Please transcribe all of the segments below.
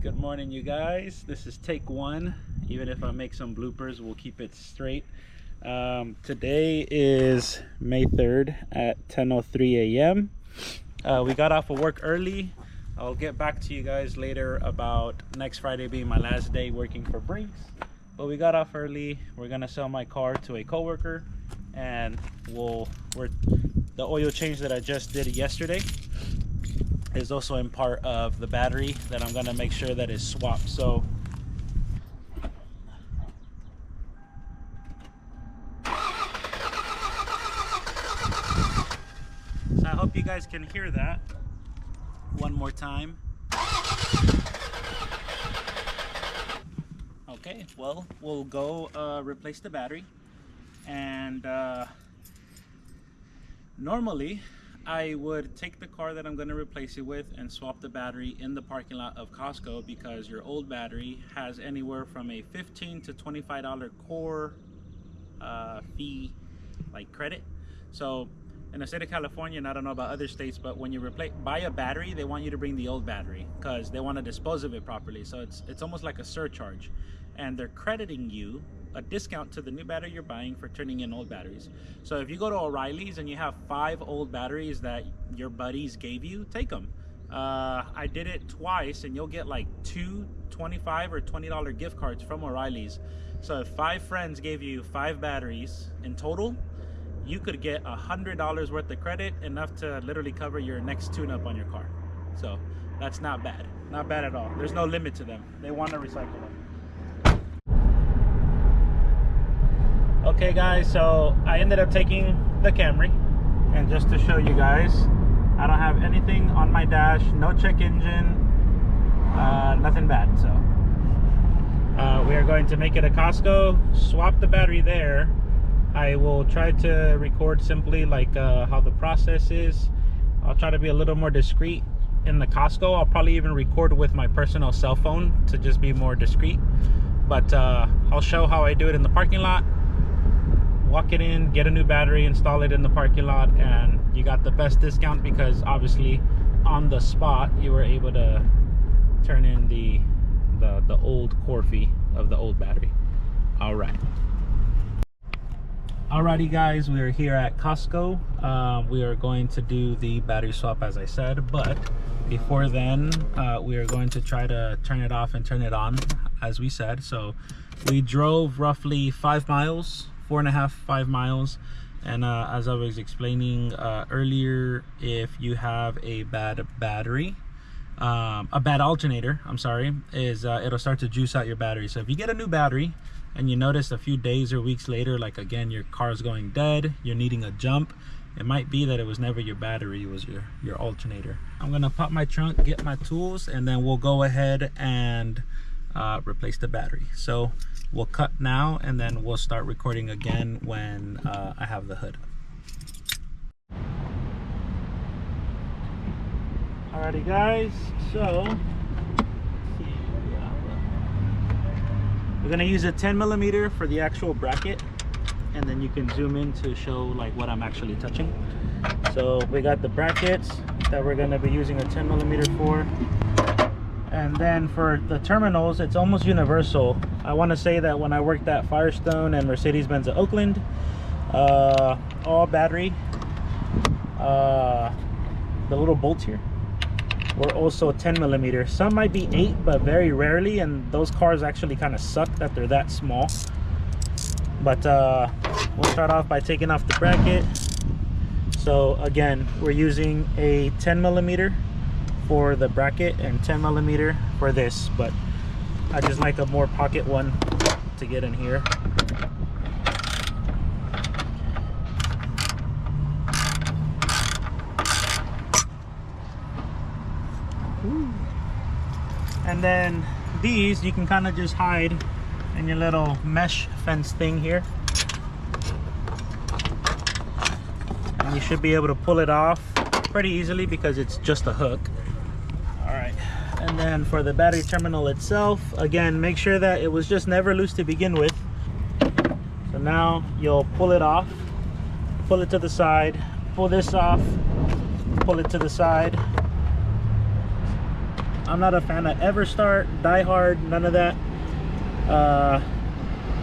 Good morning, you guys. This is take one. Even if I make some bloopers, we'll keep it straight. Today is May 3rd at 10:03 a.m. We got off of work early. I'll get back to you guys later about next Friday being my last day working for Brinks. But we got off early. We're gonna sell my car to a coworker, and the oil change that I just did yesterday is also in part of the battery that I'm gonna make sure that is swapped. So I hope you guys can hear that one more time. Okay, well, we'll go replace the battery. And normally I would take the car that I'm going to replace it with and swap the battery in the parking lot of Costco, because your old battery has anywhere from a $15 to $25 core fee, like credit. So in the state of California, and I don't know about other states, but when you buy a battery, they want you to bring the old battery because they want to dispose of it properly. So it's almost like a surcharge, and they're crediting you a discount to the new battery you're buying for turning in old batteries. So if you go to O'Reilly's and you have 5 old batteries that your buddies gave you, take them. I did it twice, and you'll get like 2 $25 or $20 gift cards from O'Reilly's. So if 5 friends gave you 5 batteries in total, you could get $100 worth of credit, enough to literally cover your next tune-up on your car. So that's not bad. Not bad at all. There's no limit to them. They want to recycle them. Okay guys, so I ended up taking the Camry, and just to show you guys, I don't have anything on my dash, no check engine, nothing bad. So we are going to make it a Costco, swap the battery there. I will try to record simply like how the process is. I'll try to be a little more discreet in the Costco. I'll probably even record with my personal cell phone to just be more discreet. But I'll show how I do it in the parking lot. Walk it in, get a new battery, install it in the parking lot, and you got the best discount because obviously on the spot you were able to turn in the old core fee of the old battery. All right. Alrighty guys, we are here at Costco. We are going to do the battery swap as I said, but before then we are going to try to turn it off and turn it on as we said. So we drove roughly 5 miles, 4.5–5 miles, and as I was explaining earlier, if you have a bad battery, a bad alternator, I'm sorry, it'll start to juice out your battery. So if you get a new battery and you notice a few days or weeks later, like again, your car's going dead, you're needing a jump, it might be that it was never your battery, it was your alternator. I'm gonna pop my trunk, get my tools, and then we'll go ahead and replace the battery. So we'll cut now, and then we'll start recording again when I have the hood. Alrighty guys, so we're gonna use a 10mm for the actual bracket, and then you can zoom in to show like what I'm actually touching. So we got the brackets that we're gonna be using a 10mm for. And then for the terminals, it's almost universal. I want to say that when I worked at Firestone and Mercedes-Benz of Oakland, all battery, the little bolts here were also 10mm. Some might be 8, but very rarely, and those cars actually kind of suck that they're that small. But we'll start off by taking off the bracket. So again, we're using a 10mm for the bracket and 10mm for this, but I just like a more pocket one to get in here. And then these you can kind of just hide in your little mesh fence thing here, and you should be able to pull it off pretty easily because it's just a hook. All right, and then for the battery terminal itself, again, make sure that it was just never loose to begin with. So now you'll pull it off, pull it to the side, pull this off, pull it to the side, I'm not a fan of EverStart, DieHard, none of that.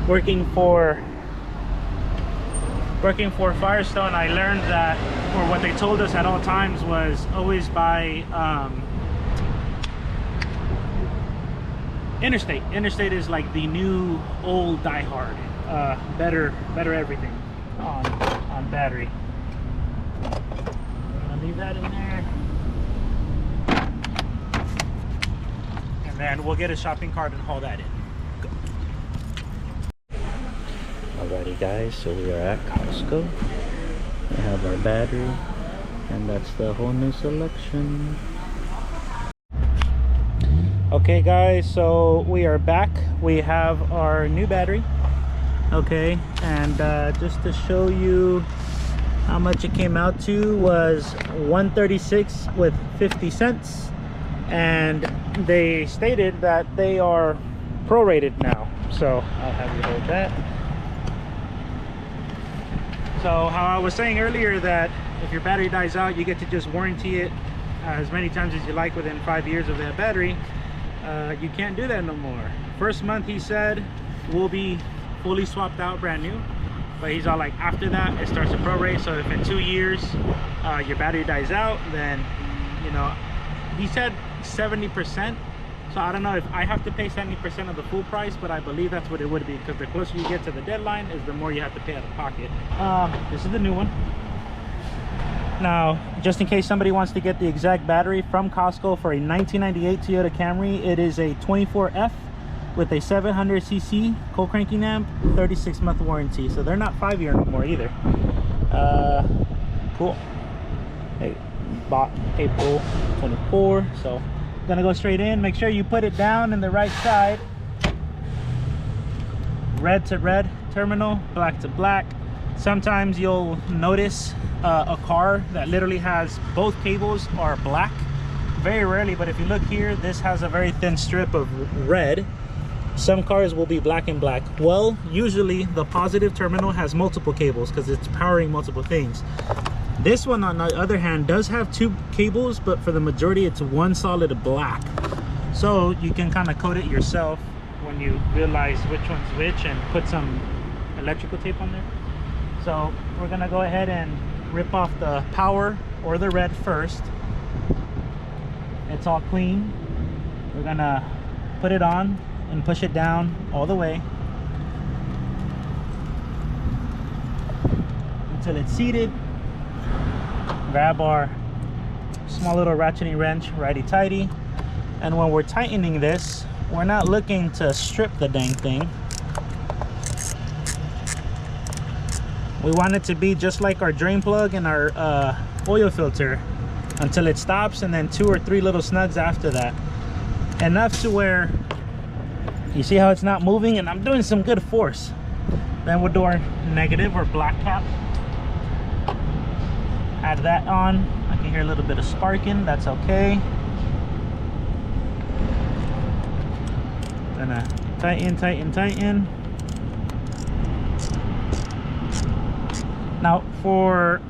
Working for Firestone, I learned that, or what they told us at all times, was always buy Interstate. Interstate is like the new old DieHard. Better everything on battery. I'm gonna leave that in there, and then we'll get a shopping cart and haul that in. Go. Alrighty guys, so we are at Costco. We have our battery, and that's the whole new selection. Okay guys, so we are back. We have our new battery. Okay, and just to show you how much it came out to, was $136 with 50 cents, and they stated that they are prorated now, so I'll have you hold that. So how I was saying earlier, that if your battery dies out, you get to just warranty it as many times as you like within 5 years of that battery. You can't do that no more. First month, he said, will be fully swapped out, brand new, but he's all like, after that it starts to prorate. So if in 2 years your battery dies out, then, you know, he said 70%. So I don't know if I have to pay 70% of the full price, but I believe that's what it would be, because the closer you get to the deadline is the more you have to pay out of pocket. This is the new one. Now, just in case somebody wants to get the exact battery from Costco for a 1998 Toyota Camry, it is a 24F with a 700cc cold cranking amp, 36-month warranty. So they're not 5-year no more either. Cool. Hey, bought April 24. So gonna go straight in. Make sure you put it down in the right side. Red to red terminal, black to black. Sometimes you'll notice a car that literally has both cables are black. Very rarely, but if you look here, this has a very thin strip of red. Some cars will be black and black. Well, usually the positive terminal has multiple cables because it's powering multiple things. This one, on the other hand, does have 2 cables, but for the majority it's one solid black. So you can kind of code it yourself when you realize which one's which, and put some electrical tape on there. So we're gonna go ahead and rip off the power or the red first. It's all clean. We're gonna put it on and push it down all the way until it's seated. Grab our small little ratcheting wrench, righty-tighty, and when we're tightening this, we're not looking to strip the dang thing. We want it to be just like our drain plug and our oil filter until it stops, and then 2 or 3 little snugs after that. Enough to where you see how it's not moving, and I'm doing some good force. Then we'll do our negative or black cap. Add that on. I can hear a little bit of sparking, that's okay. Gonna tighten. Now, for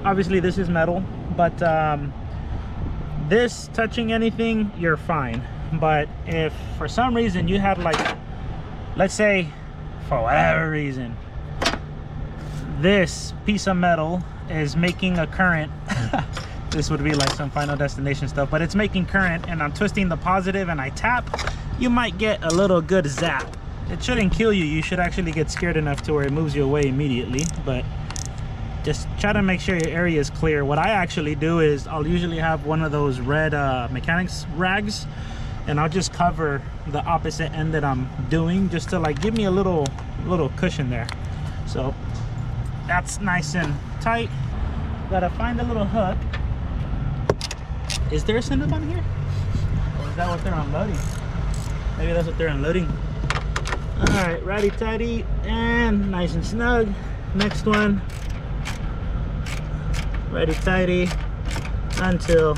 obviously this is metal, but this touching anything, you're fine. But if for some reason you had, like, let's say for whatever reason this piece of metal is making a current, this would be like some Final Destination stuff, but it's making current, and I'm twisting the positive and I tap, you might get a little good zap. It shouldn't kill you. You should actually get scared enough to where it moves you away immediately, but just try to make sure your area is clear. What I actually do is I'll usually have one of those red mechanics rags, and I'll just cover the opposite end that I'm doing, just to like give me a little cushion there. So that's nice and tight. Gotta find a little hook. Is there a send-up on here? Or is that what they're unloading? Maybe that's what they're unloading. All right, righty-tighty and nice and snug. Next one. Righty-tighty until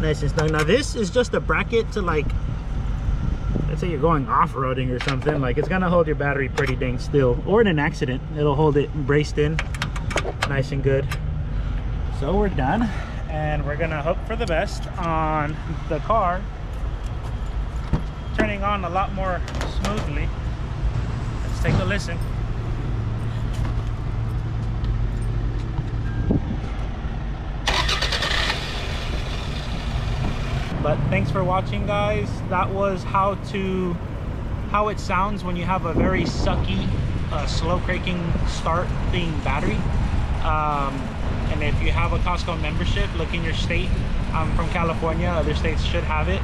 nice and snug. Now this is just a bracket to, like, let's say you're going off-roading or something, like it's gonna hold your battery pretty dang still, or in an accident it'll hold it braced in nice and good. So we're done, and we're gonna hope for the best on the car turning on a lot more smoothly. Let's take a listen. But thanks for watching, guys. That was how it sounds when you have a very sucky slow cranking starting battery. And if you have a Costco membership, look in your state. I'm from California, other states should have it.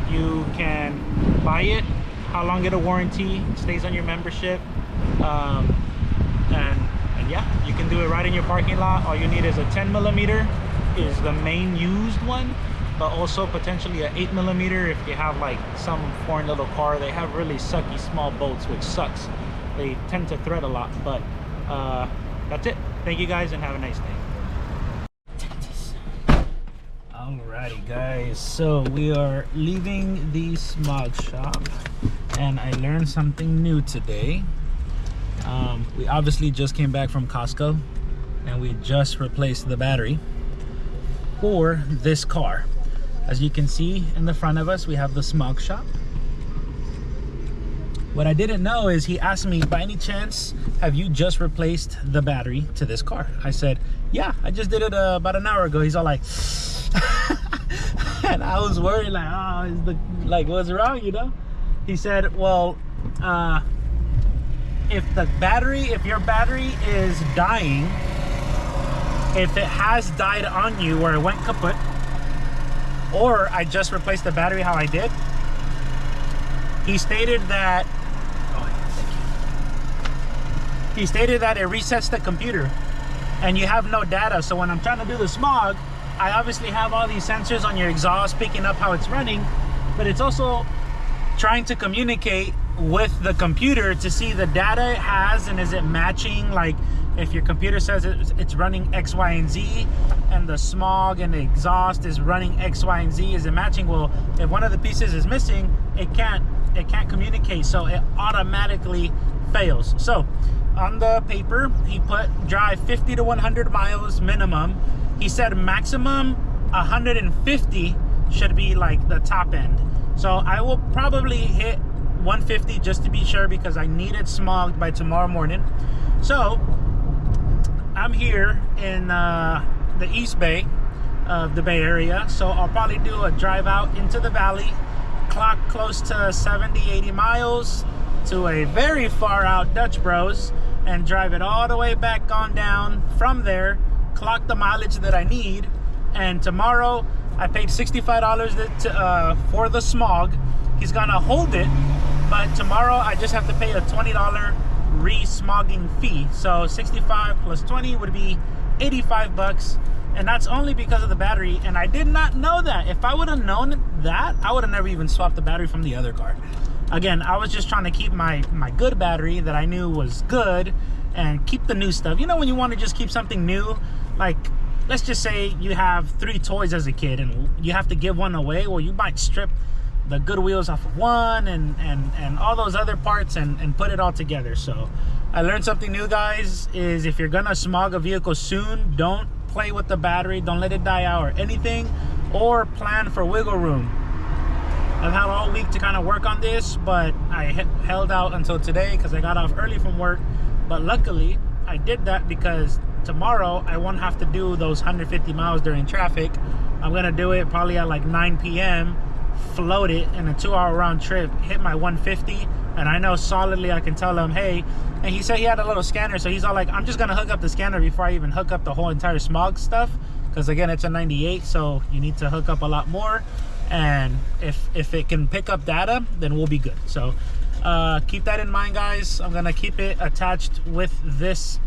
You can buy it, how long get a warranty, stays on your membership. And yeah, you can do it right in your parking lot. All you need is a 10mm is the main used one, but also potentially an 8mm if you have like some foreign little car. They have really sucky small bolts, which sucks. They tend to thread a lot, but that's it. Thank you guys and have a nice day. Alrighty guys, so we are leaving the smog shop and I learned something new today. We obviously just came back from Costco and we just replaced the battery for this car. As you can see in the front of us, we have the smog shop. What I didn't know is he asked me, by any chance, have you just replaced the battery to this car? I said, yeah, I just did it about an hour ago. He's all like, and I was worried like, oh, like what's wrong, you know? He said, well, if your battery is dying, if it has died on you or it went kaput, or I just replaced the battery how I did, he stated that it resets the computer and you have no data. So when I'm trying to do the smog, I obviously have all these sensors on your exhaust picking up how it's running, but it's also trying to communicate with the computer to see the data it has and is it matching. Like if your computer says it's running X, Y, and Z and the smog and the exhaust is running X, Y, and Z, is it matching? Well, if one of the pieces is missing, it can't communicate, so it automatically fails. So on the paper he put drive 50 to 100 miles minimum. He said maximum 150 should be like the top end. So I will probably hit 150 just to be sure because I need it smogged by tomorrow morning. So I'm here in the East Bay of the Bay Area, so I'll probably do a drive out into the valley, clock close to 70-80 miles to a very far out Dutch Bros, and drive it all the way back on down from there, clock the mileage that I need. And tomorrow I paid $65 for the smog. He's gonna hold it, but tomorrow I just have to pay a $20 re-smogging fee. So 65 plus 20 would be 85 bucks, and that's only because of the battery. And I did not know that. If I would have known that, I would have never even swapped the battery from the other car. Again, I was just trying to keep my good battery that I knew was good and keep the new stuff. You know, when you want to just keep something new, like let's just say you have 3 toys as a kid and you have to give one away. Well, you might strip the good wheels off of one and all those other parts and put it all together. So I learned something new, guys, is if you're gonna smog a vehicle soon, don't play with the battery, don't let it die out or anything, or plan for wiggle room. I've had all week to kind of work on this, but I held out until today because I got off early from work. But luckily I did that because tomorrow I won't have to do those 150 miles during traffic. I'm gonna do it probably at like 9 p.m, float it in a 2-hour round trip, hit my 150, and I know solidly I can tell him, hey, and he said he had a little scanner, so he's all like, I'm just gonna hook up the scanner before I even hook up the whole entire smog stuff, because again, it's a 98, so you need to hook up a lot more. And if it can pick up data, then we'll be good. So keep that in mind, guys. I'm gonna keep it attached with this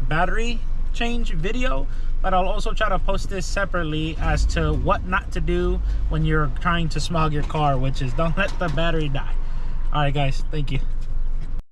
battery change video, but I'll also try to post this separately as to what not to do when you're trying to smog your car, which is don't let the battery die. All right, guys, thank you.